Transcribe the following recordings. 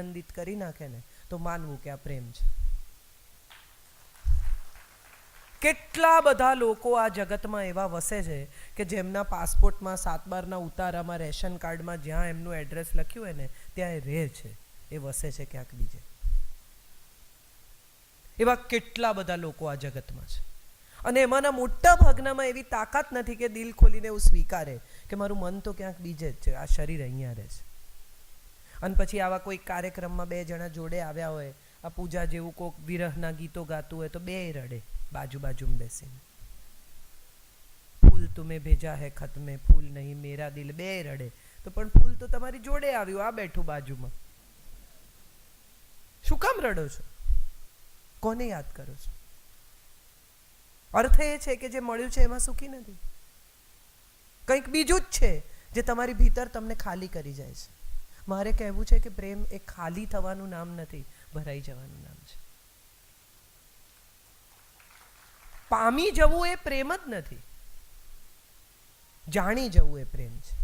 આનંદિત કરી નાખે ને તો માનવું કે આ પ્રેમ છે. કેટલા બધા લોકો આ જગતમાં એવા વસે છે કે જેમના પાસપોર્ટમાં 7/12ના ઉતારામાં રેશન કાર્ડમાં જ્યાં એમનું એડ્રેસ લખ્યું હોય ને ત્યાં એ રહે છે, એ વસે છે ક્યાંક બીજે. એવા કેટલા બધા લોકો આ જગતમાં છે અને એમાંના મોટા ભાગનામાં એવી તાકાત નથી કે દિલ ખોલીને એવું સ્વીકારે કે મારું મન તો ક્યાંક બીજે જ છે, આ શરીર અહીંયા રહે છે. અને પછી આવા કોઈ કાર્યક્રમમાં 2 જણા જોડે આવ્યા હોય, આ પૂજા જેવું કોઈક વિરહના ગીતો ગાતું હોય તો 2 રડે બાજુ બાજુમાં બેસીને. ફૂલ તુમે ભેજા હે ખત મેં ફૂલ નહીં મેરા દિલ, 2 રડે. તો પણ ફૂલ તો તમારી જોડે આવ્યું, આ બેઠું બાજુમાં, શું કામ રડો છો? કોને યાદ કરો છો? અર્થ એ છે કે જે મળ્યું છે એમાં સુખી નથી, કંઈક બીજું જ છે જે તમારી ભીતર તમને ખાલી કરી જાય છે. મારે કહેવું છે કે પ્રેમ એ ખાલી થવાનું નામ નથી, ભરાઈ જવાનું નામ છે. પામી જવું એ પ્રેમ જ નથી, જાણી જવું એ પ્રેમ છે.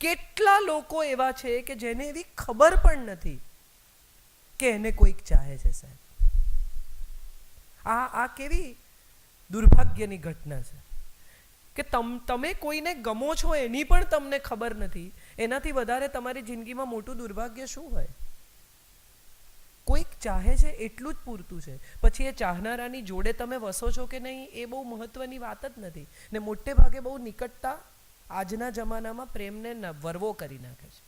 કેટલા લોકો એવા છે કે જેને એવી ખબર પણ નથી કે એને કોઈક ચાહે છે. સાહેબ, આ કેવી દુર્ભાગ્યની ઘટના છે કે તમે કોઈને ગમો છો એની પણ તમને ખબર નથી. એનાથી વધારે તમારી જિંદગીમાં મોટું દુર્ભાગ્ય શું હોય? કોઈક ચાહે છે એટલું જ પૂરતું છે. પછી એ ચાહનારાની જોડે તમે વસો છો કે નહીં એ બહુ મહત્વની વાત જ નથી. ને મોટે ભાગે બહુ નિકટતા આજના જમાનામાં પ્રેમને વરવો કરી નાખે છે.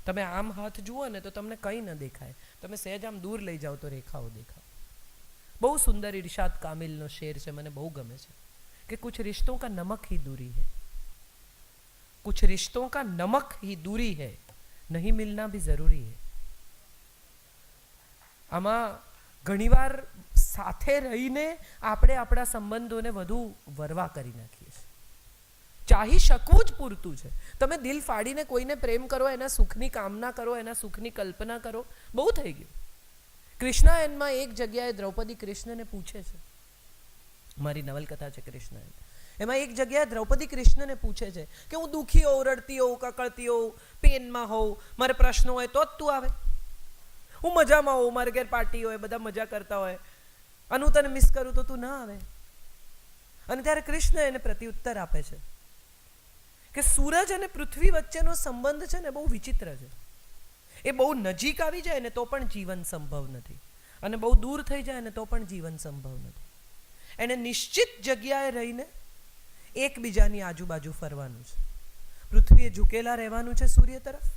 તમે આમ હાથ જુઓ ને તો તમને કંઈ ન દેખાય, તમે સહેજ આમ દૂર લઈ જાઓ તો રેખાઓ દેખાય. બહુ સુંદર ઇરશાદ કામિલનો શેર છે, મને બહુ ગમે છે कि कुछ रिश्तों का नमक ही दूरी है, कुछ रिश्तों का नमक ही दूरी है, नहीं मिलना भी जरूरी है. આમાં ઘણીવાર સાથે રહીને આપણે આપણા સંબંધોને વધુ વરવા કરી નાખીએ છીએ. ચાહી શકવું જ પૂરતું છે. તમે દિલ ફાડીને કોઈને પ્રેમ કરો, એના સુખની કામના કરો, એના સુખની કલ્પના કરો, બહુ થઈ ગયું. કૃષ્ણાયનમાં એક જગ્યાએ દ્રૌપદી કૃષ્ણને પૂછે છે, મારી નવલકથા છે કૃષ્ણાયન, એમાં એક જગ્યાએ દ્રૌપદી કૃષ્ણને પૂછે છે કે હું દુઃખી હોઉં, રડતી હોઉં, કકળતી હોઉં, પેનમાં હોઉં, મારે પ્રશ્નો હોય તો જ તું આવે. હું મજામાં હોઉં, મારે ઘેર પાર્ટી હોય, બધા મજા કરતા હોય, અને હું તને મિસ કરું તો તું ના આવે. અને ત્યારે કૃષ્ણ એને પ્રત્યુત્તર આપે છે કે સૂરજ અને પૃથ્વી વચ્ચેનો સંબંધ છે ને બહુ વિચિત્ર છે. એ બહુ નજીક આવી જાય ને તો પણ જીવન સંભવ નથી, અને બહુ દૂર થઈ જાય ને તો પણ જીવન સંભવ નથી. એને નિશ્ચિત જગ્યાએ રહીને એકબીજાની આજુબાજુ ફરવાનું છે. પૃથ્વીએ ઝૂકેલા રહેવાનું છે સૂર્ય તરફ,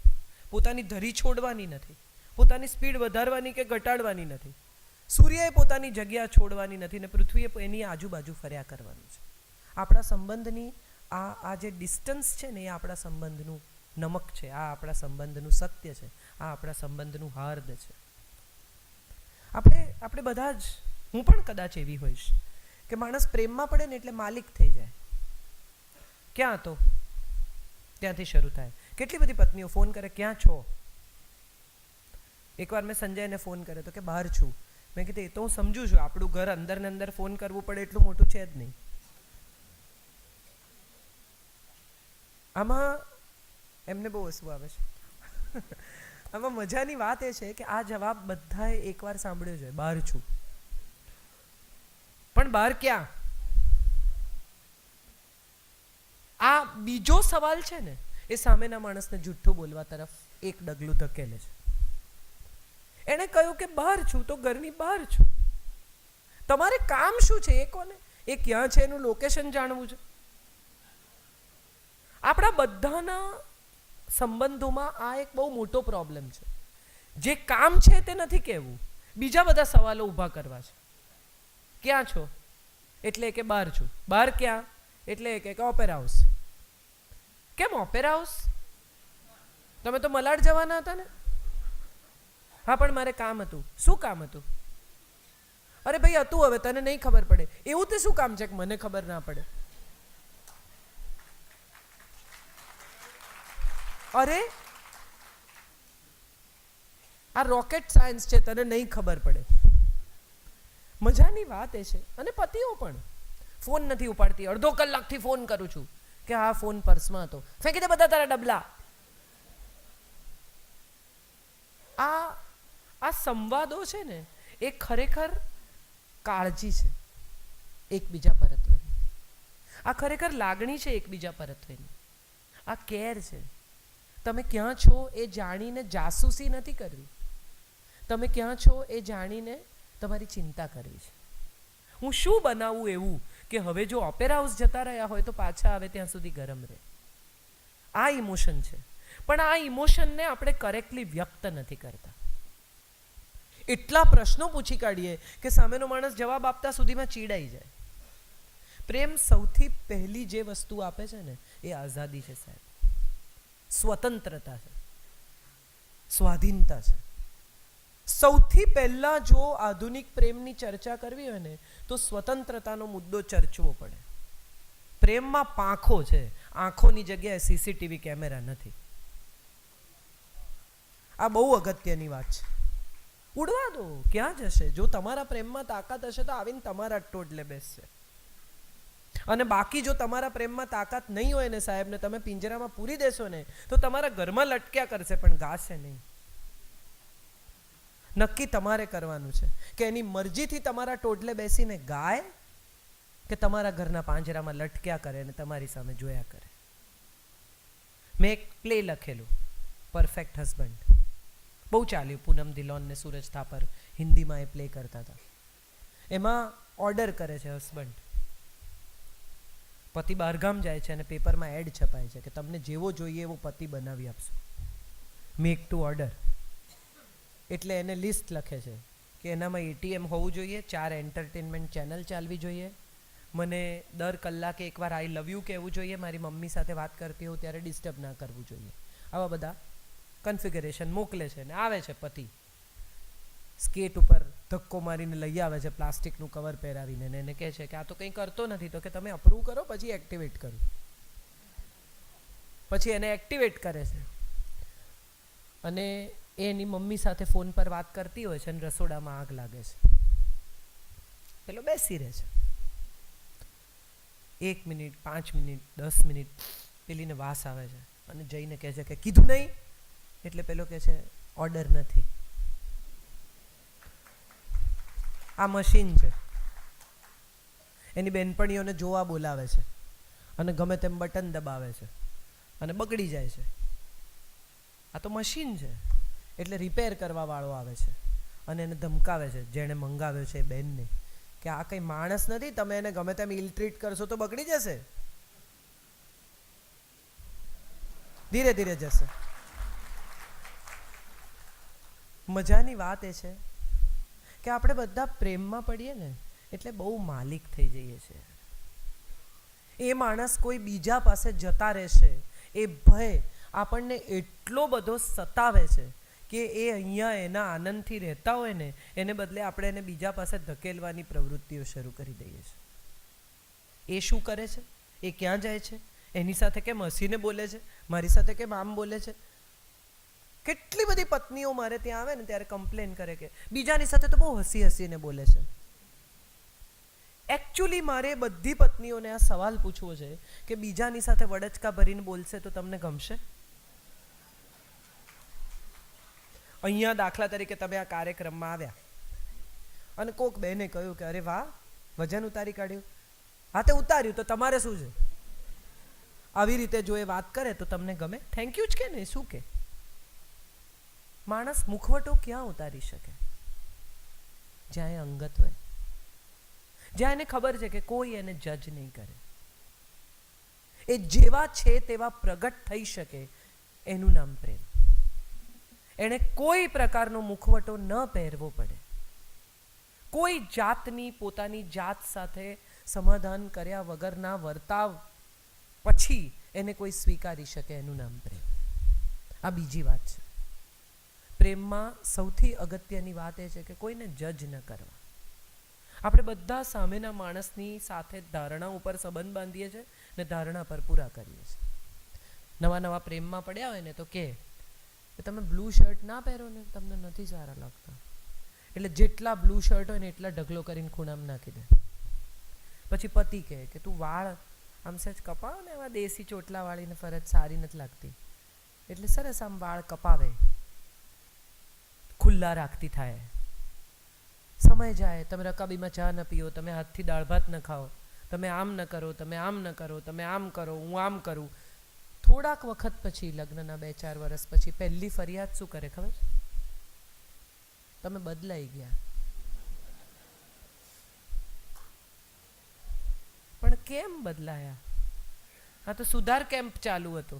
પોતાની ધરી છોડવાની નથી, પોતાની સ્પીડ વધારવાની કે ઘટાડવાની નથી. સૂર્યએ પોતાની જગ્યા છોડવાની નથી ને પૃથ્વીએ એની આજુબાજુ ફર્યા કરવાનું છે. આપણા સંબંધની આ જે ડિસ્ટન્સ છે ને એ આપણા સંબંધનું નમક છે, આ આપણા સંબંધનું સત્ય છે, આ આપણા સંબંધનું હાર્દ છે. આપણે બધા જ, હું પણ કદાચ એવી હોઈશ કે માણસ પ્રેમમાં પડે ને એટલે માલિક થઈ જાય. ક્યાં હતો ત્યાંથી શરૂ થાય. કેટલી બધી પત્નીઓ ફોન કરે, ક્યાં છો? એકવાર મેં સંજયને ફોન કર્યો તો કે બહાર છું. મેં કીધું એ તો હું સમજુ છું, આપણું ઘર અંદર ને અંદર ફોન કરવું પડે એટલું મોટું છે જ નહીં. આમાં એમને બહુ હસવું આવે છે. આમાં મજાની વાત એ છે કે આ જવાબ બધાએ એકવાર સાંભળ્યો છે, બહાર છું. પણ બહાર ક્યાં? આ બીજો સવાલ છે ને એ સામેના માણસને જુઠ્ઠું બોલવા તરફ એક ડગલું ધકેલે છે. એણે કહ્યું કે બહાર છું તો ઘરની બહાર છું. તમારે કામ શું છે એ કોને? એ ક્યાં છે એનું લોકેશન જાણવું છે. આપણા બધાના સંબંધોમાં આ એક બહુ મોટો પ્રોબ્લેમ છે. જે કામ છે તે નથી કહેવું, બીજા બધા સવાલો ઊભા કરવા છે. ક્યાં છો? એટલે કે બહાર છું. બહાર ક્યાં? એટલે કે ઓપેરા હાઉસ. કેમ ઓપેરા હાઉસ? તમે તો મલાડ જવાના હતા ને? હા પણ મારે કામ હતું. શું કામ હતું? અરે ભાઈ હતું, હવે તને નહીં ખબર પડે. એવું તે શું કામ છે કે મને ખબર ના પડે? અરે આ રોકેટ સાયન્સ છે, તને નહીં ખબર પડે. મજાની વાત એ છે. અને પતિઓ પણ ફોન નથી ઉપાડતી, અડધો કલાકથી ફોન કરું છું કે હા ફોન પર્સમાં હતો, ફેંકી દે બધા તારા ડબલા. આ સંવાદો છે ને એ ખરેખર કાળજી છે એકબીજા પરત્વેની. આ ખરેખર લાગણી છે એકબીજા પરત્વેની. આ કેર છે. તમે ક્યાં છો એ જાણીને જાસૂસી નથી કરવી. તમે ક્યાં છો એ જાણીને તમારી ચિંતા કરવી છે. હું શું બનાવું એવું કે હવે જો ઓપેરા હાઉસ જતા રહ્યા હોય તો પાછા આવે ત્યાં સુધી ગરમ રહે. આ ઇમોશન છે. પણ આ ઇમોશનને આપણે કરેક્ટલી વ્યક્ત નથી કરતા. એટલા પ્રશ્નો પૂછી કાઢીએ કે સામેનો માણસ જવાબ આપતા સુધીમાં ચીડાઈ જાય. પ્રેમ સૌથી પહેલી જે વસ્તુ આપે છે ને એ આઝાદી છે સાહેબ, સ્વતંત્રતા છે, સ્વાધીનતા છે. સૌથી પહેલા જો આધુનિક પ્રેમની ચર્ચા કરવી હોય ને તો સ્વતંત્રતાનો મુદ્દો ચર્ચવો પડે. પ્રેમમાં પાંખો છે, આંખોની જગ્યાએ સીસીટીવી કેમેરા નથી. આ બહુ અગત્યની વાત છે. ઉડવા દો, ક્યાં જશે? જો તમારા પ્રેમમાં તાકાત હશે તો આવીને તમારા ટોડલે બેસશે. અને બાકી જો તમારા પ્રેમમાં તાકાત નહીં હોય ને સાહેબ, ને તમે પિંજરામાં પૂરી દેશો ને તો તમારા ઘરમાં લટક્યા કરશે પણ ગાશે નહીં. નક્કી તમારે કરવાનું છે કે એની મરજીથી તમારા ટોડલે બેસીને ગાય કે તમારા ઘરના પાંજરામાં લટક્યા કરે અને તમારી સામે જોયા કરે. મેં એક પ્લે લખેલું, પરફેક્ટ હસબન્ડ. બહુ ચાલ્યું. પૂનમ ધિલોન ને સૂરજ થાપર હિન્દીમાં એ પ્લે કરતા હતા. એમાં ઓર્ડર કરે છે હસબન્ડ. પતિ બહારગામ જાય છે અને પેપરમાં એડ છપાય છે કે તમને જેવો જોઈએ એવો પતિ બનાવી આપશું, મેક ટુ ઓર્ડર. એટલે એને લિસ્ટ લખે છે કે એનામાં એટીએમ હોવું જોઈએ, 4 એન્ટરટેનમેન્ટ ચેનલ ચાલવી જોઈએ, મને દર કલાકે એકવાર આઈ લવ યુ કહેવું જોઈએ, મારી મમ્મી સાથે વાત કરતી હોઉં ત્યારે ડિસ્ટર્બ ના કરવું જોઈએ. આવા બધા કન્ફિગરેશન મોકલે છે. ને આવે છે પતિ સ્કેટ ઉપર ધક્કો મારીને લઈ આવે છે પ્લાસ્ટિકનું કવર પહેરાવીને, ને એને કહે છે કે આ તો કંઈ કરતો નથી. તો કે તમે અપ્રૂવ કરો પછી એક્ટિવેટ કરું. પછી એને એક્ટિવેટ કરે છે અને એની મમ્મી સાથે ફોન પર વાત કરતી હોય છે અને રસોડામાં આગ લાગે છે. પેલો બેસી રહે છે. 1 મિનિટ, 5 મિનિટ, 10 મિનિટ પેલીને વાસ આવે છે અને જઈને કહે છે કે કીધું નહીં. એટલે પેલો કહે છે ઓર્ડર નથી. આ મશીન છે. એની બેનપણીઓને જોવા બોલાવે છે અને ગમે તેમ બટન દબાવે છે અને બગડી જાય છે. આ તો મશીન છે. એટલે રિપેર કરવા વાળો આવે છે અને એને ધમકાવે છે જેણે મંગાવ્યો છે બેનને કે આ કંઈ માણસ નથી, તમે એને ગમે તેમ ઇલ ટ્રીટ કરશો તો બગડી જશે, ધીરે ધીરે જશે. મજાની વાત એ છે કે આપણે બધા પ્રેમમાં પડીએ ને એટલે બહુ માલિક થઈ જઈએ છીએ. એ માણસ કોઈ બીજા પાસે જતા રહેશે એ ભય આપણને એટલો બધો સતાવે છે કે એ અહીંયા એના આનંદથી રહેતા હોય ને એને બદલે આપણે એને બીજા પાસે ધકેલવાની પ્રવૃત્તિઓ શરૂ કરી દઈએ છીએ. એ શું કરે છે? એ ક્યાં જાય છે? એની સાથે કેમ હસીને બોલે છે? મારી સાથે કેમ આમ બોલે છે? કેટલી બધી પત્નીઓ મારે ત્યાં આવે ને ત્યારે કમ્પ્લેન કરે કે બીજાની સાથે તો બહુ હસી હસીને બોલે છે. એકચ્યુઅલી મારે બધી પત્નીઓને આ સવાલ પૂછવો છે કે બીજાની સાથે વડચકા ભરીને બોલશે તો તમને ગમશે? અહીંયા દાખલા તરીકે તમે આ કાર્યક્રમમાં આવ્યા અને કોક બહેને કહ્યું કે અરે વાહ, વજન ઉતારી કાઢ્યું. હા, તે ઉતાર્યું તો તમારે શું છે? આવી રીતે જો એ વાત કરે તો તમને ગમે? થેન્ક યુ જ કે નહીં, શું કે? માણસ મુખવટો ક્યાં ઉતારી શકે? જ્યાં એ અંગત હોય, જ્યાં એને ખબર છે કે કોઈ એને જજ નહીં કરે, એ જેવા છે તેવા પ્રગટ થઈ શકે. એનું નામ પ્રેમ. એણે કોઈ પ્રકારનો મુખવટો ન પહેરવો પડે. કોઈ જાતની પોતાની જાત સાથે સમાધાન કર્યા વગરના વર્તાવ પછી એને કોઈ સ્વીકારી શકે. એનું નામ પ્રેમ. આ બીજી વાત છે. પ્રેમમાં સૌથી અગત્યની વાત એ છે કે કોઈને જજ ન કરવા. આપણે બધા સામેના માણસની સાથે ધારણા ઉપર સંબંધ બાંધીએ છીએ ને ધારણા પર પૂરા કરીએ છીએ. નવા નવા પ્રેમમાં પડ્યા હોય ને તો કે તમે બ્લુ શર્ટ ના પહેરો ને, તમને નથી સારા લાગતા. એટલે જેટલા બ્લુ શર્ટ હોય ને એટલા ઢગલો કરીને ખૂણામાં નાખી દે. પછી પતિ કહે કે તું વાળ આમ સહેજ કપાવ ને, એવા દેશી ચોટલા વાળીને ફરજ સારી નથી લાગતી. એટલે સરસ આમ વાળ કપાવે. ખુલ્લા રાખતી થાય. સમય જાય, તમે રકાબીમાં ચા ન પીઓ, તમે હાથથી દાળ ભાત ન ખાઓ, તમે આમ ન કરો, તમે આમ ન કરો, તમે આમ કરો, હું આમ કરું. થોડાક વખત પછી, લગ્નના 2-4 વર્ષ પછી, પહેલી ફરિયાદ શું કરે ખબર? તમે બદલાઈ ગયા. પણ કેમ બદલાયા? આ તો સુધાર કેમ્પ ચાલુ હતો.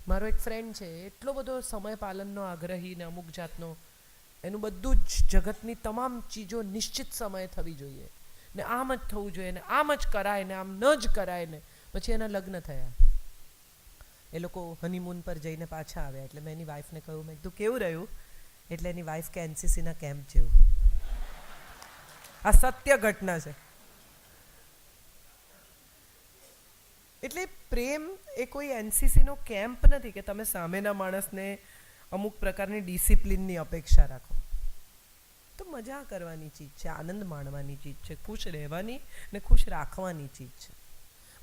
મારો એક ફ્રેન્ડ છે, એટલો બધો સમય પાલનનો આગ્રહી ને અમુક જાતનો, એનું બધું જ જગતની તમામ ચીજો નિશ્ચિત સમયે થવી જોઈએ ને આમ જ થવું જોઈએ ને આમ જ કરાય ને આમ ન જ કરાય ને. પછી એના લગ્ન થયા, એ લોકો હનીમૂન પર જઈને પાછા આવ્યા. એટલે મેં એની વાઈફને કહ્યું, મેં કીધું કેવું રહ્યું? એટલે એની વાઈફ કે એનસીસીના કેમ્પ જેવું. આ સત્ય ઘટના છે. એટલે પ્રેમ એ કોઈ એનસીસીનો કેમ્પ નથી કે તમે સામેના માણસને અમુક પ્રકારની ડિસિપ્લિનની અપેક્ષા રાખો. તો મજા કરવાની ચીજ છે, આનંદ માણવાની ચીજ છે, ખુશ રહેવાની ને ખુશ રાખવાની ચીજ છે.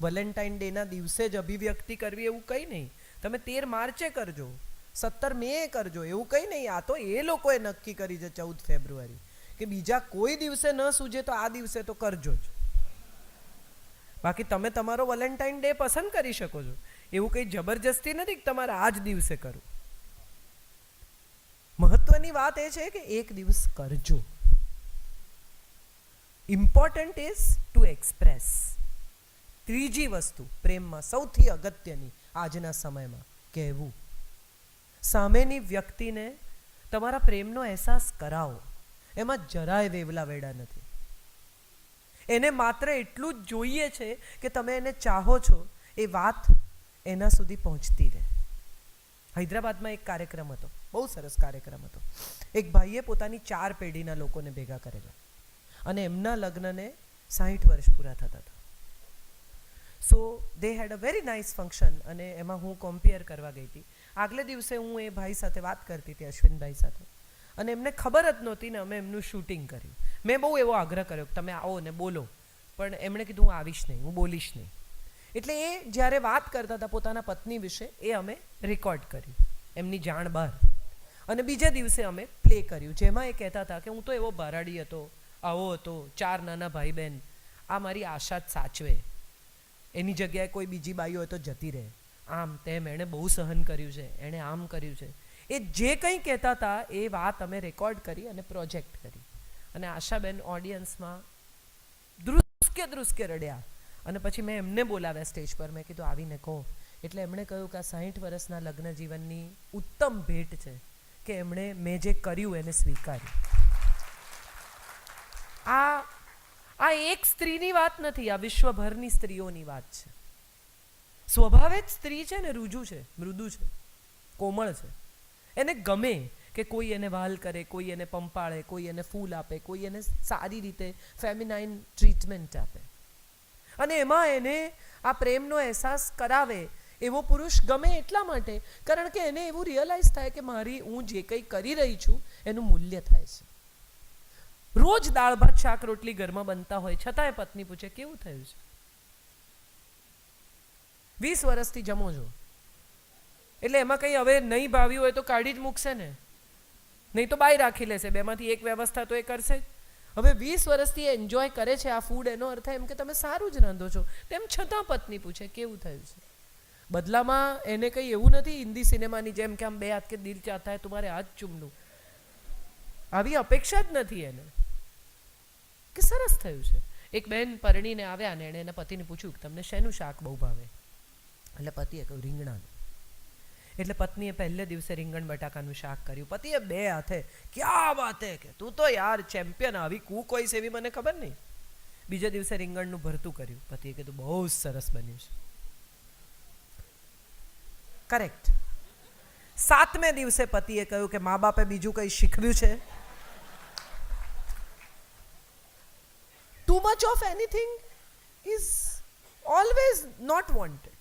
વેલેન્ટાઇન ડેના દિવસે જ અભિવ્યક્તિ કરવી એવું કંઈ નહીં. તમે 13 માર્ચે કરજો, 17 મે કરજો, એવું કંઈ નહીં. આ તો એ લોકોએ નક્કી કરી છે 14 ફેબ્રુઆરી કે બીજા કોઈ દિવસે ન સૂજે તો આ દિવસે તો કરજો જ. બાકી તમે તમારો વેલેન્ટાઇન ડે પસંદ કરી શકો છો, એવું કંઈ જબરજસ્તી નથી કે તમારે આ જ દિવસે કરવું. મહત્વની વાત એ છે કે એક દિવસ કરજો. Important is two express. ત્રીજી વસ્તુ પ્રેમમાં સૌથી અગત્યની આજના સમયમાં, કહેવું. સામેની વ્યક્તિને તમારા પ્રેમનો અહેસાસ કરાવો. એમાં જરાય વેવલા વેડા નથી. એને માત્ર એટલું જ જોઈએ છે કે તમે એને ચાહો છો, એ વાત એના સુધી પહોંચતી રહે. હૈદરાબાદમાં એક કાર્યક્રમ હતો, બહુ સરસ કાર્યક્રમ હતો. એક ભાઈએ પોતાની 4 પેઢીના લોકોને ભેગા કરેલા અને એમના લગ્નને 60 વર્ષ પૂરા થતા હતા. સો દે હેડ અ વેરી નાઇસ ફંક્શન અને એમાં હું કમ્પેર કરવા ગઈ હતી. આગલે દિવસે હું એ ભાઈ સાથે વાત કરતી હતી, અશ્વિનભાઈ સાથે, અને એમને ખબર જ નહોતી ને અમે એમનું શૂટિંગ કર્યું. મેં બહુ એવો આગ્રહ કર્યો કે તમે આવો ને બોલો, પણ એમણે કીધું હું આવીશ નહીં, હું બોલીશ નહીં. એટલે એ જ્યારે વાત કરતા હતા પોતાના પત્ની વિશે, એ અમે રેકોર્ડ કર્યું એમની જાણ બહાર, અને બીજા દિવસે અમે પ્લે કર્યું, જેમાં એ કહેતા હતા કે હું તો એવો ભરાડી હતો, આવો હતો, 4 નાના ભાઈ બહેન, આ મારી આશા જ સાચવે, એની જગ્યાએ કોઈ બીજી બાઈ હોય તો જતી રહે, આમ તેમ, એણે બહુ સહન કર્યું છે, એણે આમ કર્યું છે. એ જે કંઈ કહેતા હતા એ વાત અમે રેકોર્ડ કરી અને પ્રોજેક્ટ કરી. અને આશાબેન ઓડિયન્સમાં ધ્રુસકે રડ્યા. અને પછી મેં એમને બોલાવ્યા સ્ટેજ પર. મેં કીધું આવીને કહો. એટલે એમણે કહ્યું કે આ 60 વર્ષના લગ્ન જીવનની ઉત્તમ ભેટ છે કે એમણે મેં જે કર્યું એને સ્વીકાર્યું. આ એક સ્ત્રીની વાત નથી, આ વિશ્વભરની સ્ત્રીઓની વાત છે. સ્વભાવે જ સ્ત્રી છે ને રુજુ છે, મૃદુ છે, કોમળ છે. એને ગમે કે કોઈ એને વાલ કરે, કોઈ એને પંપાળે, કોઈ એને ફૂલ આપે, કોઈ એને સારી રીતે ફેમિનાઇન ટ્રીટમેન્ટ આપે, અને એમાં એને આ પ્રેમનો અહેસાસ કરાવે એવો પુરુષ ગમે એટલા માટે કારણ કે એને એવું રિયલાઇઝ થાય કે હું જે કંઈ કરી રહી છું એનું મૂલ્ય થાય છે. રોજ દાળ ભાત શાક રોટલી ઘરમાં બનતા હોય છતાંય પત્ની પૂછે કેવું થયું છે? 20 વર્ષથી જમો છો એટલે એમાં કંઈ હવે નહીં ભાવ્યું હોય તો કાઢી જ મૂકશે ને, નહીં તો બાય રાખી લેશે. બેમાંથી એક વ્યવસ્થા તો એ કરશે જ. હવે 20 વર્ષથી એન્જોય કરે છે આ ફૂડ, એનો અર્થ એમ કે તમે સારું જ રાંધો છો. તેમ છતાં પત્ની પૂછે કેવું થયું છે. બદલામાં એને કંઈ એવું નથી હિન્દી સિનેમાની જેમ કે આમ 2 હાથ કે દિલ ચાહતા હૈ તુમ્હારે હાથ ચૂમલું, આવી અપેક્ષા જ નથી એને કે સરસ થયું છે. એક બહેન પરણીને આવ્યા ને એણે એના પતિને પૂછ્યું કે તમને શેનું શાક બહુ ભાવે? એટલે પતિએ કહ્યું રીંગણાનું. એટલે પત્નીએ પહેલે દિવસે રીંગણ બટાકાનું શાક કર્યું. પતિએ 2 હાથે ક્યાં વાત હે કે તું તો યાર ચેમ્પિયન, આવી કૂક હોય છે એવી મને ખબર નહીં. બીજા દિવસે રીંગણનું ભરતું કર્યું. પતિએ કીધું બહુ સરસ બન્યું છે. કરેક્ટ. 7મે દિવસે પતિએ કહ્યું કે મા બાપે બીજું કંઈ શીખવ્યું છે? Too much of anything is always not wanted.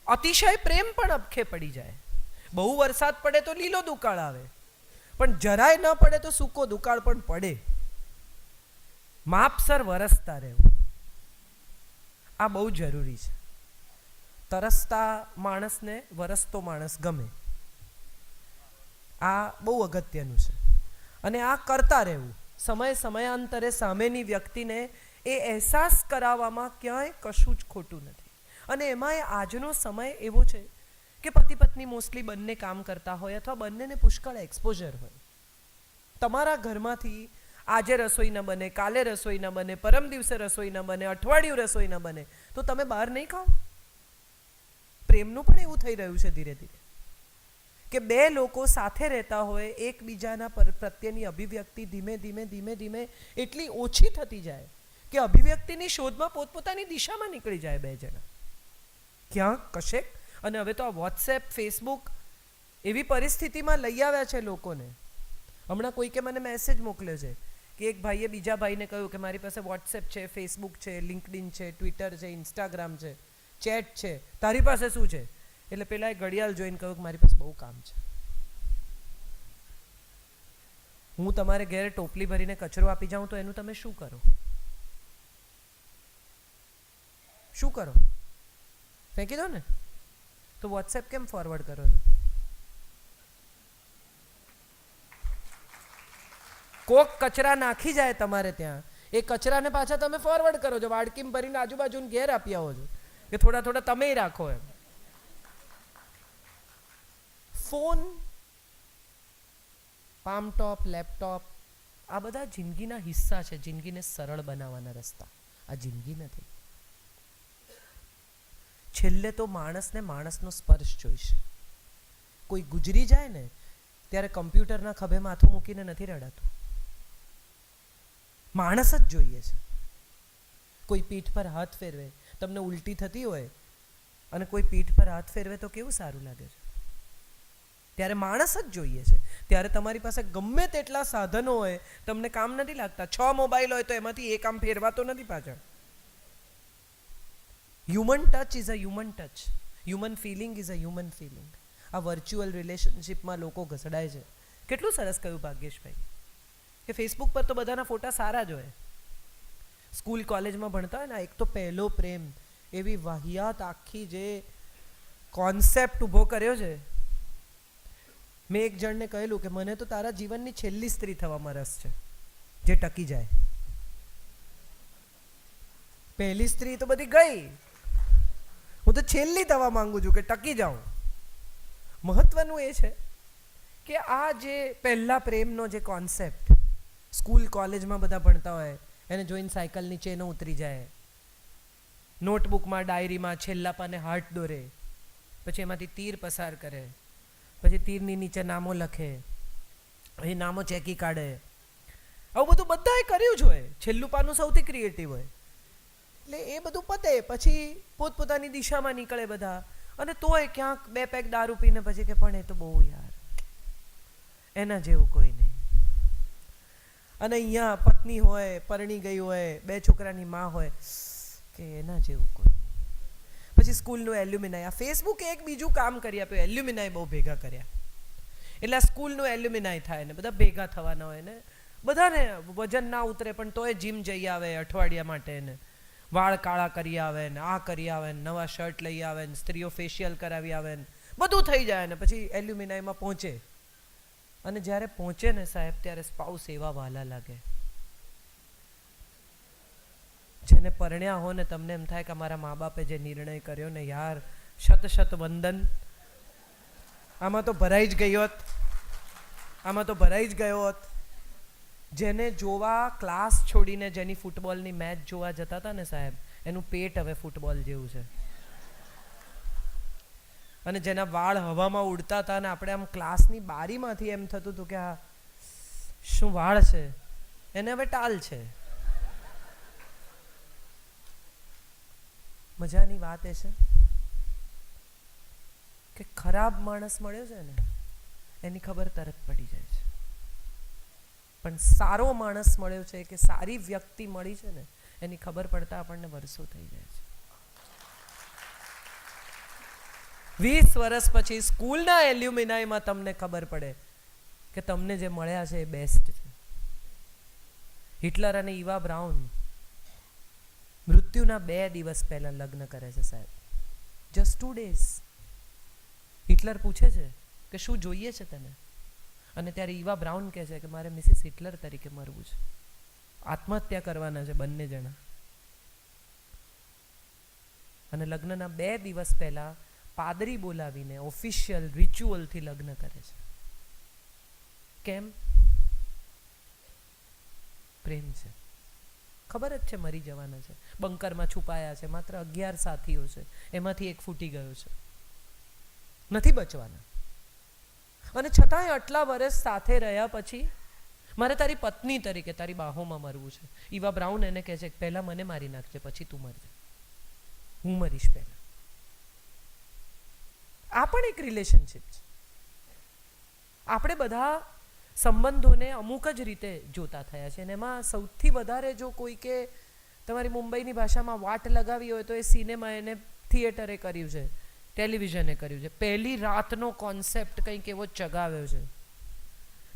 અતિશય પ્રેમ પણ અબખે પડી જાય. બહુ વરસાદ પડે તો લીલો દુકાળ આવે, પણ જરાય ન પડે તો સૂકો દુકાળ પણ પડે. માપસર વરસતા રહેવું આ બહુ જરૂરી છે. તરસતા માણસને વરસતો માણસ ગમે, આ બહુ અગત્યનું છે. અને આ કરતા રહેવું, સમયાંતરે સામેની વ્યક્તિને એ અહેસાસ કરાવવામાં ક્યાંય કશું જ ખોટું નથી. અને એમાંય આજનો સમય એવો છે કે પતિ પત્ની મોસ્ટલી બંને કામ કરતા હોય અથવા બંનેને પુષ્કળ એક્સપોઝર હોય. તમારા ઘરમાંથી આજે રસોઈ ન બને, કાલે રસોઈ ન બને, પરમ દિવસે રસોઈ ન બને, અઠવાડિયું રસોઈ ન બને, તો તમે બહાર નહીં ખાઓ? પ્રેમનું પણ એવું થઈ રહ્યું છે ધીરે ધીરે કે બે લોકો સાથે રહેતા હોય, એકબીજાના પ્રત્યેની અભિવ્યક્તિ ધીમે ધીમે ધીમે ધીમે એટલી ઓછી થતી જાય કે અભિવ્યક્તિની શોધમાં પોતપોતાની દિશામાં નીકળી જાય બે જણા ક્યાંક કશેક. અને હવે તો આ વોટ્સએપ, ફેસબુક એવી પરિસ્થિતિમાં લઈ આવ્યા છે લોકોને. હમણાં કોઈકે મને મેસેજ મોકલ્યો છે કે એક ભાઈએ બીજા ભાઈને કહ્યું કે મારી પાસે વોટ્સએપ છે, ફેસબુક છે, લિંક્ડઇન છે, ટ્વિટર છે, ઇન્સ્ટાગ્રામ છે, ચેટ છે, તારી પાસે શું છે? એટલે પેલા એ ઘડિયાળ જોઈને કહ્યું કે મારી પાસે બહુ કામ છે. હું તમારે ઘેર ટોપલી ભરીને કચરો આપી જાઉં તો એનું તમે શું કરો? શું કરો? ફેંકી દો ને. તો વોટ્સએપ કેમ ફોરવર્ડ કરો છો? કોક કચરા નાખી જાય તમારે ત્યાં, એ કચરાને પાછા તમે ફોરવર્ડ કરો છો, વાડકીમાં ભરીને આજુબાજુને ઘેર આપી આવો છો કે થોડા થોડા તમે રાખો એમ. ફોન, પામટોપ, લેપટોપ આ બધા જિંદગીના હિસ્સા છે, જિંદગીને સરળ બનાવવાના રસ્તા. આ જિંદગી નથી. છેલ્લે તો માણસને માણસનો સ્પર્શ જોઈશે. કોઈ ગુજરી જાય ને ત્યારે કમ્પ્યુટરના ખભે માથું મૂકીને નથી રડાતું, માણસ જ જોઈએ છે. કોઈ પીઠ પર હાથ ફેરવે, તમને ઉલટી થતી હોય અને કોઈ પીઠ પર હાથ ફેરવે તો કેવું સારું લાગે છે? ત્યારે માણસ જ જોઈએ છે. ત્યારે તમારી પાસે ગમે તેટલા સાધનો હોય, તમને કામ નથી લાગતા. 6 મોબાઈલ હોય તો એમાંથી એક આમ ફેરવાતો નથી પાછળ. Human touch is a human touch, human feeling is a human feeling. આ વર્ચ્યુઅલ રિલેશનશિપમાં લોકો ઘસડાય છે. કેટલું સરસ કહ્યું ભાગ્યેશભાઈ કે ફેસબુક પર તો બધાના ફોટા સારા જ હોય. સ્કૂલ કોલેજમાં ભણતા હોય ને, એક તો પહેલો પ્રેમ, એવી વાહિયાત આખી જે કોન્સેપ્ટ ઊભો કર્યો છે. મેં એક જણને કહેલું કે મને તો તારા જીવનની છેલ્લી સ્ત્રી થવામાં રસ છે, જે ટકી જાય. પહેલી સ્ત્રી તો બધી ગઈ, હું તો છેલ્લી થવા માંગુ છું કે ટકી જાઉં. મહત્વનું એ છે કે આ જે પહેલા પ્રેમનો જે કોન્સેપ્ટ સ્કૂલ કોલેજમાં બધા ભણતા હોય, એને જોઈને સાયકલ નીચે ન ઉતરી જાય, નોટબુકમાં ડાયરીમાં છેલ્લા પાને હાર્ટ દોરે, પછી એમાંથી તીર પસાર કરે, પછી તીરની નીચે નામો લખે, એ નામો ચેકી કાઢે. આવું બધું બધાએ કર્યું જ હોય. છેલ્લું પાનું સૌથી ક્રિએટિવ હોય. એટલે એ બધું પતે પછી પોતપોતાની દિશામાં નીકળે બધા. અને તોય ક્યાંક 2 પેક દારૂ પીને પછી કે પણ એ તો બહુ યાર, એના જેવું કોઈ નહીં. અને અહીંયા પત્ની હોય, પરણી ગઈ હોય, 2 છોકરાની માં હોય કે એના જેવું કોઈ. પછી સ્કૂલનું એલ્યુમિનાય, આ ફેસબુકે એક બીજું કામ કરી આપ્યું, એલ્યુમિનાય બહુ ભેગા કર્યા. એટલે આ સ્કૂલનું એલ્યુમિનાય થાય ને બધા ભેગા થવાના હોય ને, બધાને વજન ના ઉતરે પણ તોય જીમ જઈ આવે અઠવાડિયા માટે ને, વાળ કાળા કરી આવે ને, આ કરી આવે ને, નવા શર્ટ લઈ આવે ને, સ્ત્રીઓ ફેશિયલ કરાવી આવે ને, બધું થઈ જાય ને પછી એલ્યુમિનાયમાં પહોંચે. અને જ્યારે પહોંચે ને સાહેબ, ત્યારે સ્પાઉસ એવા વાલા લાગે. જેને પરણ્યા હો ને તમને એમ થાય કે અમારા મા બાપે જે નિર્ણય કર્યો ને યાર, શત શત વંદન, આમાં તો ભરાઈ જ ગયો હોત, આમાં તો ભરાઈ જ ગયો હોત. જેને જોવા ક્લાસ છોડીને જેની ફૂટબોલની મેચ જોવા જતા હતા ને સાહેબ, એનું પેટ હવે ફૂટબોલ જેવું છે. અને જેના વાળ હવામાં ઉડતા હતા ને આપણે આમ ક્લાસની બારીમાંથી એમ થતું હતું કે આ શું વાળ છે, એને હવે ટાલ છે. મજાની વાત એ છે કે ખરાબ માણસ મળ્યો છે ને એની ખબર તરત પડી જાય છે, પણ સારો માણસ મળ્યો છે કે સારી વ્યક્તિ મળી છે ને એની ખબર પડતા આપણને વર્ષો થઈ જાય છે. 20 વર્ષ પછી સ્કૂલના એલ્યુમિનાયમાં તમને ખબર પડે કે તમને જે મળ્યા છે એ બેસ્ટ છે. હિટલર અને ઈવા બ્રાઉન મૃત્યુના 2 દિવસ પહેલા લગ્ન કરે છે સાહેબ, જસ્ટ 2 days. હિટલર પૂછે છે કે શું જોઈએ છે તને? અને ત્યારે ઈવા બ્રાઉન કહે છે કે મારે મિસિસ હિટલર તરીકે મરવું છે, આત્મહત્યા કરવાના છે બંને જણા. અને લગ્નના 2 દિવસ પહેલા પાદરી બોલાવીને ઓફિશિયલ રિચ્યુઅલથી લગ્ન કરે છે. કેમ? પ્રેમ છે. ખબર જ છે મરી જવાના છે, બંકરમાં છુપાયા છે, માત્ર 11 સાથીઓ છે, એમાંથી એક ફૂટી ગયો છે, નથી બચવાના. અને છતાંય આટલા વર્ષ સાથે રહ્યા પછી મારે તારી પત્ની તરીકે તારી બાહોમાં મરવું છે. ઈવા બ્રાઉન એને કહે છે પહેલા મને મારી નાખજે, પછી તું મરજે, હું મરીશ પહેલા. આ પણ એક રિલેશનશિપ છે. આપણે બધા સંબંધોને અમુક જ રીતે જોતા થયા છે, અને એમાં સૌથી વધારે જો કોઈ કે તમારી મુંબઈની ભાષામાં વાટ લગાવી હોય તો એ સિનેમા એને થિયેટરે કર્યું છે, ટેલિવિઝને કર્યું છે. પહેલી રાતનો કોન્સેપ્ટ કંઈક એવો ચગાવ્યો છે,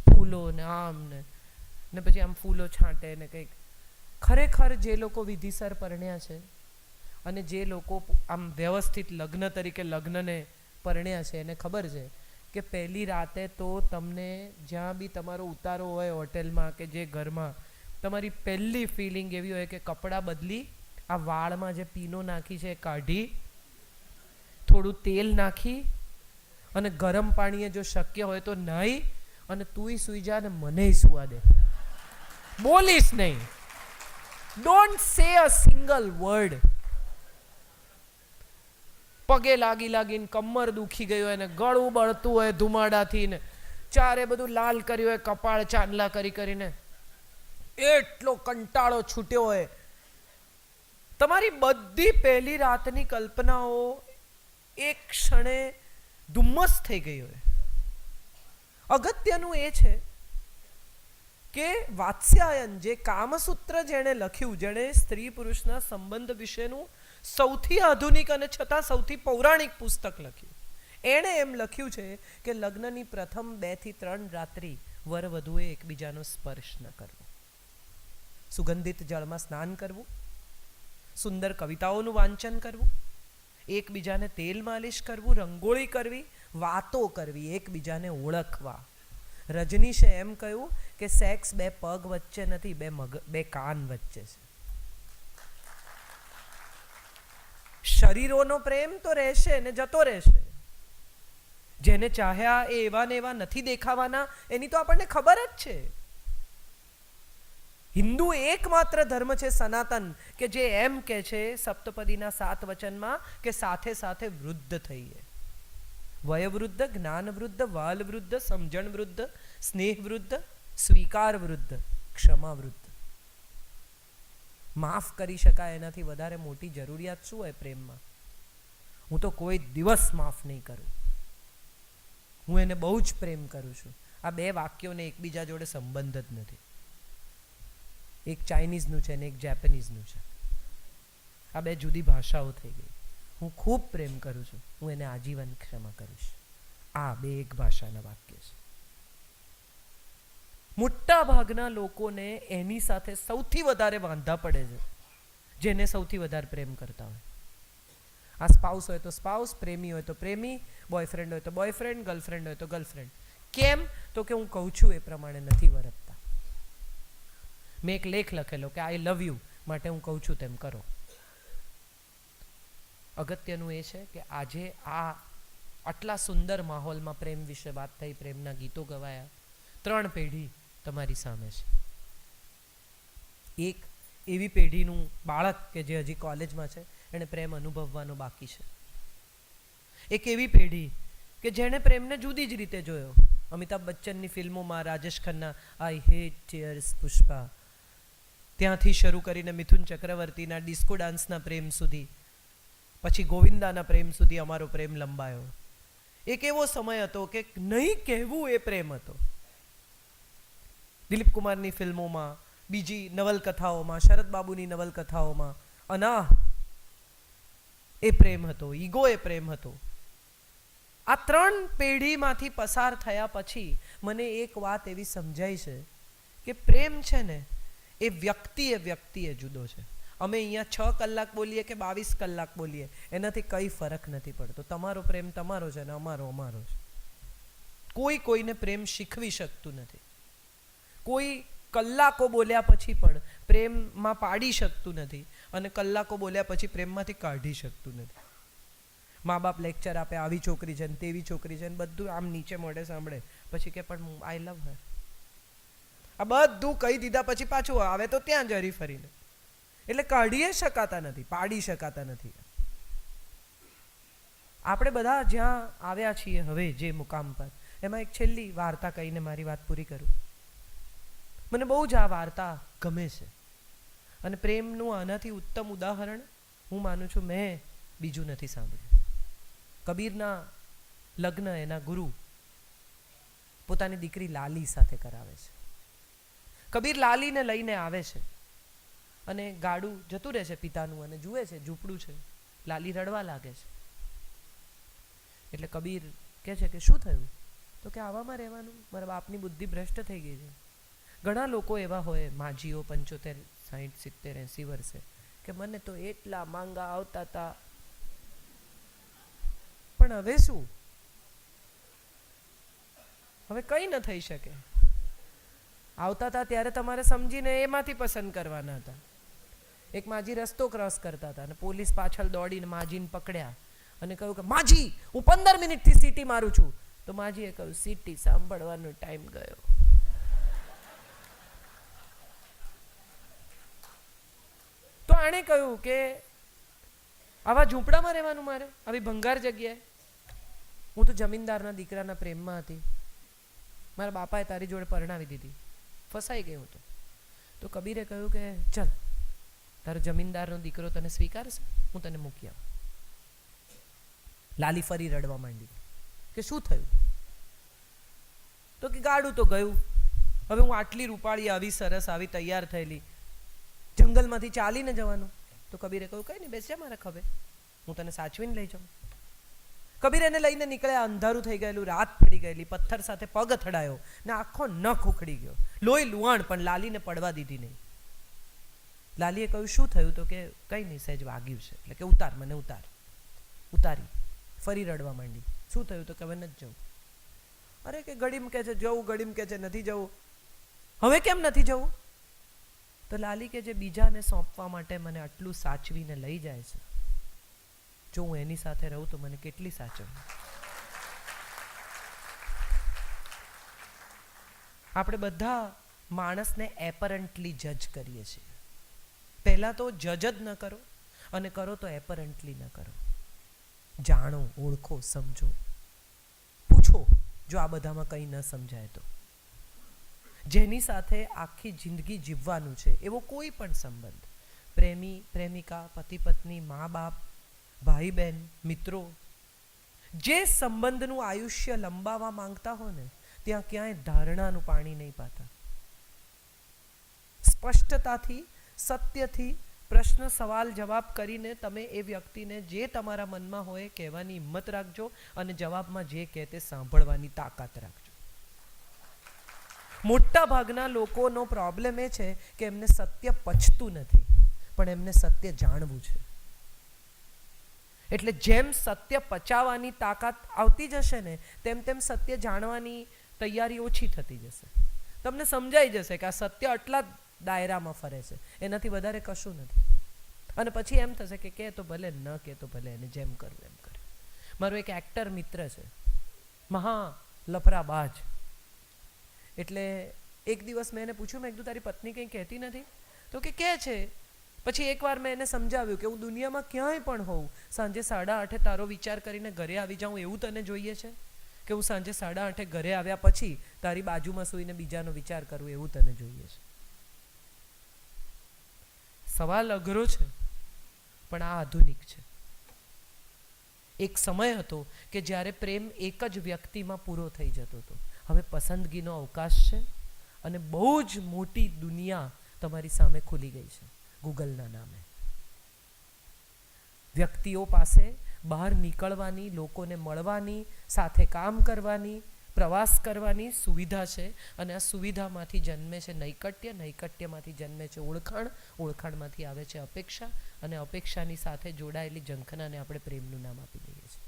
ફૂલો ને આમ ને પછી આમ ફૂલો છાંટે ને કંઈક. ખરેખર જે લોકો વિધિસર પરણ્યા છે અને જે લોકો આમ વ્યવસ્થિત લગ્ન તરીકે લગ્નને પરણ્યા છે એને ખબર છે કે પહેલી રાતે તો તમને જ્યાં બી તમારો ઉતારો હોય હોટેલમાં કે જે ઘરમાં, તમારી પહેલી ફિલિંગ એવી હોય કે કપડાં બદલી, આ વાળમાં જે પીનો નાખી છે એ કાઢી, થોડું તેલ નાખી અને ગરમ પાણીએ જો શક્ય હોય તો નાહી અને તુંય સૂઈ જા ને મનેય સુવા દે, બોલીશ નહીં, ડોન્ટ સે અ સિંગલ વર્ડ. પગે લાગીને કમર દુખી ગઈ હોય ને ગળું બળતું હોય ધુમાડાથી ને ચારે બધું લાલ કર્યું હોય, કપાળ ચાંદલા કરીને એટલો કંટાળો છૂટ્યો હોય, તમારી બધી પહેલી રાતની કલ્પનાઓ એક ક્ષણે ધુમ્મસ થઈ ગઈ હોય. અગત્યનું એ છે કે વાત્સ્યાયન, જે કામસૂત્ર જેણે લખ્યું, જેણે સ્ત્રી પુરુષના સંબંધ વિશેનું સૌથી આધુનિક અને છતાં સૌથી પૌરાણિક પુસ્તક લખ્યું, એણે એમ લખ્યું છે કે લગ્નની પ્રથમ 2 થી 3 રાત્રિ વર વધુએ એકબીજાનો સ્પર્શ ન કરવો, સુગંધિત જળમાં સ્નાન કરવું, સુંદર કવિતાઓનું વાંચન કરવું, એકબીજાને તેલ માલિશ કરવું, રંગોળી કરવી, વાતો કરવી, એકબીજાને ઓળખવા. રજનીશે એમ કહ્યું કે સેક્સ 2 પગ વચ્ચે નથી, 2 કાન વચ્ચે છે. શરીરોનો પ્રેમ તો રહેશે ને જતો રહેશે. જેને ચાહ્યા એ એવા ને એવા નથી દેખાવાના, એની તો આપણને ખબર જ છે. હિન્દુ એકમાત્ર ધર્મ છે સનાતન કે જે એમ કે છે સપ્તપદીના 7 વચનમાં કે સાથે સાથે વૃદ્ધ થઈએ. વયવૃદ્ધ, જ્ઞાન વૃદ્ધ, વાલ વૃદ્ધ, સમજણ વૃદ્ધ, સ્નેહ વૃદ્ધ, સ્વીકાર વૃદ્ધ, ક્ષમા વૃદ્ધ. માફ કરી શકાય એનાથી વધારે મોટી જરૂરિયાત શું હોય પ્રેમમાં? હું તો કોઈ દિવસ માફ નહીં કરું, હું એને બહુ જ પ્રેમ કરું છું. આ 2 વાક્યોને એકબીજા જોડે સંબંધ જ નથી. એક ચાઇનીઝનું છે ને એક જેપનીઝનું છે. આ 2 જુદી ભાષાઓ થઈ ગઈ. હું ખૂબ પ્રેમ કરું છું, હું એને આજીવન ક્ષમા કરીશ. આ 2 એક ભાષાના વાક્ય છે. મોટા ભાગના લોકોને એની સાથે સૌથી વધારે વાંધા પડે છે જેને સૌથી વધારે પ્રેમ કરતા હોય. આ સ્પાઉસ હોય તો સ્પાઉસ, પ્રેમી હોય તો પ્રેમી, બોયફ્રેન્ડ હોય તો બોયફ્રેન્ડ, ગર્લફ્રેન્ડ હોય તો ગર્લફ્રેન્ડ. કેમ? તો કે હું કહું છું એ પ્રમાણે નથી વર્તતા. મેં એક લેખ લખેલો કે આઈ લવ યુ માટે હું કહું છું તેમ કરો. અગત્યનું એ છે કે આજે આ આટલા સુંદર માહોલમાં પ્રેમ વિશે વાત થઈ, પ્રેમના ગીતો ગવાયા, 3 પેઢી તમારી સામે છે. એક એવી પેઢીનું બાળક કે જે હજી કોલેજમાં છે, એને પ્રેમ અનુભવવાનો બાકી છે. એક એવી પેઢી કે જેણે પ્રેમને જુદી જ રીતે જોયો. અમિતાભ બચ્ચનની ફિલ્મોમાં, Rajesh Khanna I hate tears Pushpa, ત્યાંથી શરૂ કરીને મિથુન ચક્રવર્તીના ડિસ્કો ડાન્સના પ્રેમ સુધી, પછી ગોવિંદાના પ્રેમ સુધી અમારો પ્રેમ લંબાયો. એક એવો સમય હતો કે નહીં કહેવું એ પ્રેમ હતો. દિલીપ કુમારની ફિલ્મોમાં, બીજી નવલકથાઓમાં, શરદ બાબુની નવલકથાઓમાં અનાહ એ પ્રેમ હતો, ઈગો એ પ્રેમ હતો. આ 3 પેઢીમાંથી પસાર થયા પછી મને એક વાત એવી સમજાય છે કે પ્રેમ છે ને એ વ્યક્તિએ જુદો છે. અમે અહીંયા 6 કલાક બોલીએ કે 22 કલાક બોલીએ એનાથી કંઈ ફરક નથી પડતો. તમારો પ્રેમ તમારો છે ને અમારો છે. કોઈ કોઈને પ્રેમ શીખવી શકતું નથી. કોઈ કલાકો બોલ્યા પછી પણ પ્રેમમાં પાડી શકતું નથી અને કલાકો બોલ્યા પછી પ્રેમમાંથી કાઢી શકતું નથી. મા બાપ લેક્ચર આપે, આવી છોકરી છે ને તેવી છોકરી છે ને બધું આમ નીચે મોઢે સાંભળે, પછી કે પણ આઈ લવ હર. આ બધું કહી દીધા પછી પાછું આવે તો ત્યાં જ હરી ફરીને. એટલે કાઢી શકાતા નથી, પાડી શકાતા નથી. આપણે બધા જ્યાં આવ્યા છીએ હવે જે મુકામ પર, એમાં એક છેલ્લી વાર્તા કહીને મારી વાત પૂરી કરું. મને બહુ જ આ વાર્તા ગમે છે અને પ્રેમનું આનાથી ઉત્તમ ઉદાહરણ હું માનું છું મેં બીજું નથી સાંભળ્યું. કબીરના લગ્ન એના ગુરુ પોતાની દીકરી લાલી સાથે કરાવે છે. કબીર લાલીને લઈને આવે છે અને ગાડું જતું રહે છે પિતાનું અને જુએ છે ઝૂંપડું છે. લાલી રડવા લાગે છે. એટલે કબીર કહે છે કે શું થયું? તો કે આવામાં રહેવાનું, મારા બાપની બુદ્ધિ ભ્રષ્ટ થઈ ગઈ છે. ઘણા લોકો એવા હોય માજીઓ 75, 60, 70, 80 વર્ષે કે મને તો એટલા માંગા આવતા હતા, પણ હવે શું? હવે કંઈ ન થઈ શકે. આવતા હતા ત્યારે તમારે સમજીને એમાંથી પસંદ કરવાના હતા. એક માજી રસ્તો ક્રોસ કરતા હતા અને પોલીસ પાછળ દોડીને માજીને પકડ્યા અને કહ્યું કે માજી હું 15 મિનિટથી સીટી મારું છું. તો માજીએ કહ્યું સીટી સાંભળવાનો ટાઈમ ગયો. તો આણે કહ્યું કે આવા ઝૂંપડામાં રહેવાનું મારે, આવી ભંગાર જગ્યાએ? હું તો જમીનદારના દીકરાના પ્રેમમાં હતી, મારા બાપાએ તારી જોડે પરણાવી દીધી, ફસાઈ ગઈ હું તો. તો કબીરે કહ્યું કે ચલ તારો જમીનદારનો દીકરો તને સ્વીકારશે, હું તને મૂકી આવું. લાલી ફરી રડવા માંડી કે શું થયું? તો કે ગાડું તો ગયું, હવે હું આટલી રૂપાળી, આવી સરસ, આવી તૈયાર થયેલી, જંગલમાંથી ચાલીને જવાનું. તો કબીરે કહ્યું કંઈ નહીં, બેસજા મારા ખભે, હું તને સાચવીને લઈ જાઉં. કબીર એને લઈને નીકળ્યા. અંધારું થઈ ગયેલું, રાત પડી ગયેલી, પથ્થર સાથે પગ અથડાયો ને આખો નખ ઉખડી ગયો, લોહી લુહાણ, પણ લાલીને પડવા દીધી નહીં. લાલીએ કહ્યું શું થયું? તો કે કંઈ નહીં, સહેજ વાગ્યું છે. એટલે કે ઉતાર મને, ઉતાર. ઉતારી. ફરી રડવા માંડી. શું થયું? તો કે હવે નથી જવું. અરે કે ગડીમ કે છે જવું, ગડીમ કે છે નથી જવું. હવે કેમ નથી જવું? તો લાલી કે જે બીજાને સોંપવા માટે મને આટલું સાચવીને લઈ જાય છે, જો હું એની સાથે રહું તો મને કેટલી સાચવવી. આપણે બધા માણસને એપરન્ટલી જજ કરીએ છીએ. પહેલાં તો જજ જ ન કરો અને કરો તો એપરન્ટલી ન કરો. જાણો, ઓળખો, સમજો, પૂછો જો આ બધામાં કંઈ ન સમજાય તો. જેની સાથે આખી જિંદગી જીવવાનું છે એવો કોઈ પણ સંબંધ, પ્રેમી પ્રેમિકા, પતિ પત્ની, મા બાપ, ભાઈ બહેન, મિત્રો, જે સંબંધનું આયુષ્ય લંબાવવા માંગતા હો ને ત્યાં ક્યાંય ધારણાનું પાણી નહીં પાતા. સ્પષ્ટતાથી, સત્યથી પ્રશ્ન, સવાલ, જવાબ કરીને તમે એ વ્યક્તિને જે તમારા મનમાં હોય કહેવાની હિંમત રાખજો અને જવાબમાં જે કહે તે સાંભળવાની તાકાત રાખજો. મોટા ભાગના લોકોનો પ્રોબ્લેમ એ છે કે એમને સત્ય પચતું નથી, પણ એમને સત્ય જાણવું છે. એટલે જેમ સત્ય પચાવવાની તાકાત આવતી જશે ને તેમ તેમ સત્ય જાણવાની તૈયારી ઓછી થતી જશે. તમને સમજાઈ જશે કે આ સત્ય આટલા દાયરામાં ફરે છે, એનાથી વધારે કશું નથી. અને પછી એમ થશે કે તો ભલે, ન કે તો ભલે, એને જેમ કરવું એમ કરે. મારો એક એક્ટર મિત્ર છે, મહા લફરાબાજ. એટલે એક દિવસ મેં એને પૂછ્યું, મેં કીધું તારી પત્ની કંઈ કહેતી નથી? તો કે કહે છે. પછી એકવાર મેં એને સમજાવ્યું કે હું દુનિયામાં ક્યાંય પણ હોઉં, સાંજે 8:30 તારો વિચાર કરીને ઘરે આવી જાઉં એવું તને જોઈએ છે કે હું સાંજે 8:30 ઘરે આવ્યા પછી તારી બાજુમાં સૂઈને બીજાનો વિચાર કરું એવું તને જોઈએ છે? સવાલ અઘરો છે પણ આ આધુનિક છે. એક સમય હતો કે જ્યારે પ્રેમ એક જ વ્યક્તિમાં પૂરો થઈ જતો હતો. હવે પસંદગીનો અવકાશ છે અને બહુ જ મોટી દુનિયા તમારી સામે ખુલી ગઈ છે ગૂગલના નામે. વ્યક્તિઓ પાસે બહાર નીકળવાની, લોકોને મળવાની, સાથે કામ કરવાની, પ્રવાસ કરવાની સુવિધા છે અને આ સુવિધામાંથી જન્મે છે નૈકટ્ય, નૈકટ્યમાંથી જન્મે છે ઓળખાણ, ઓળખાણમાંથી આવે છે અપેક્ષા અને અપેક્ષાની સાથે જોડાયેલી ઝંખનાને આપણે પ્રેમનું નામ આપી દઈએ છીએ.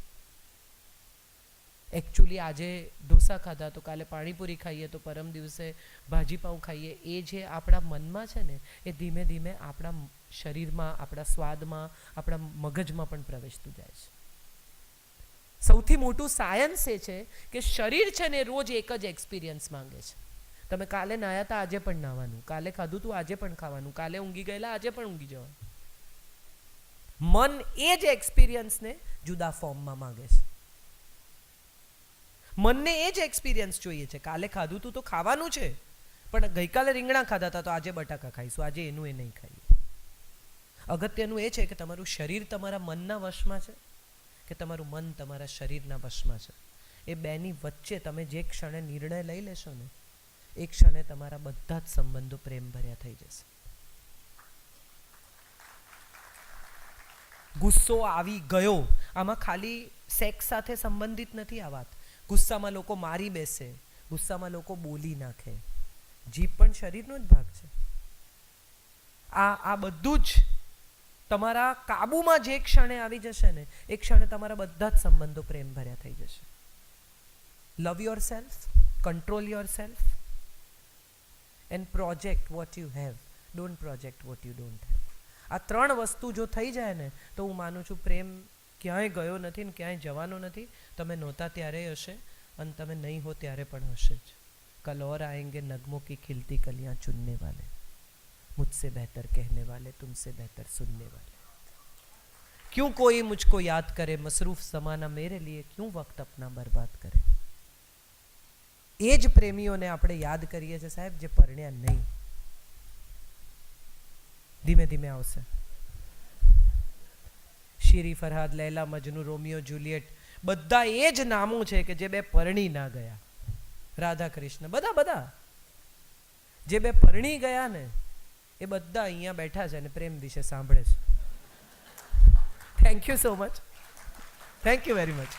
એકચ્યુઅલી આજે ઢોસા ખાધા તો કાલે પાણીપુરી ખાઈએ તો પરમ દિવસે ભાજીપાઉં ખાઈએ, એ જે આપણા મનમાં છે ને એ ધીમે ધીમે આપણા શરીરમાં, આપણા સ્વાદમાં, આપણા મગજમાં પણ પ્રવેશતું જાય છે. સૌથી મોટું સાયન્સ એ છે કે શરીર છે ને રોજ એક જ એક્સપિરિયન્સ માંગે છે. તમે કાલે નાહ્યા હતા આજે પણ નાહવાનું, કાલે ખાધું હતું આજે પણ ખાવાનું, કાલે ઊંઘી ગયેલા આજે પણ ઊંઘી જવાનું. મન એ જ એક્સપિરિયન્સને જુદા ફોર્મમાં માંગે છે. મનને એ જ એક્સપિરિયન્સ જોઈએ છે. કાલે ખાધું હતું તો ખાવાનું છે, પણ ગઈકાલે રીંગણા ખાધા હતા તો આજે બટાકા ખાઈશું, આજે એનું એ નહીં ખાઈએ. અગત્યનું એ છે કે તમારું શરીર તમારા મનના વશમાં છે કે તમારું મન તમારા શરીરના વશમાં છે. એ બેની વચ્ચે તમે જે ક્ષણે નિર્ણય લઈ લેશો ને એ ક્ષણે તમારા બધા જ સંબંધો પ્રેમ ભર્યા થઈ જશે. ગુસ્સો આવી ગયો, આમાં ખાલી સેક્સ સાથે સંબંધિત નથી આ વાત. ગુસ્સામાં લોકો મારી બેસે, ગુસ્સામાં લોકો બોલી નાખે. જીભ પણ શરીરનો જ ભાગ છે. આ બધું જ તમારા કાબુમાં જે ક્ષણે આવી જશે ને એ ક્ષણે તમારા બધા જ સંબંધો પ્રેમ ભર્યા થઈ જશે. લવ your self, control your self and project what you have, don't project what you don't have. આ ત્રણ વસ્તુ જો થઈ જાય ને તો હું માનું છું પ્રેમ ક્યાંય ગયો નથી ને ક્યાંય જવાનો નથી. તમે નહોતા ત્યારે હશે અને તમે નહીં હો ત્યારે પણ હશે જ. કલ ઓર આएंगे नगमों की खिलती कलियां चुनने वाले, मुझसे बेहतर कहने वाले, तुमसे बेहतर सुनने वाले. क्यों कोई मुझको याद करे, मसरूफ ज़माना मेरे लिए क्यों वक्त अपना बर्बाद करे. એ જ પ્રેમીઓને આપણે યાદ કરીએ છીએ સાહેબ જે પરણ્યા નહીં. ધીમે ધીમે આવશે. શીરી Farhad, Laila Majnu, Romeo Juliet, બધા એ જ નામો છે કે જે બે પરણી ના ગયા. રાધા કૃષ્ણ, બધા જે બે પરણી ગયા ને એ બધા અહીંયા બેઠા છે અને પ્રેમ વિશે સાંભળે છે. Thank you so much. Thank you very much.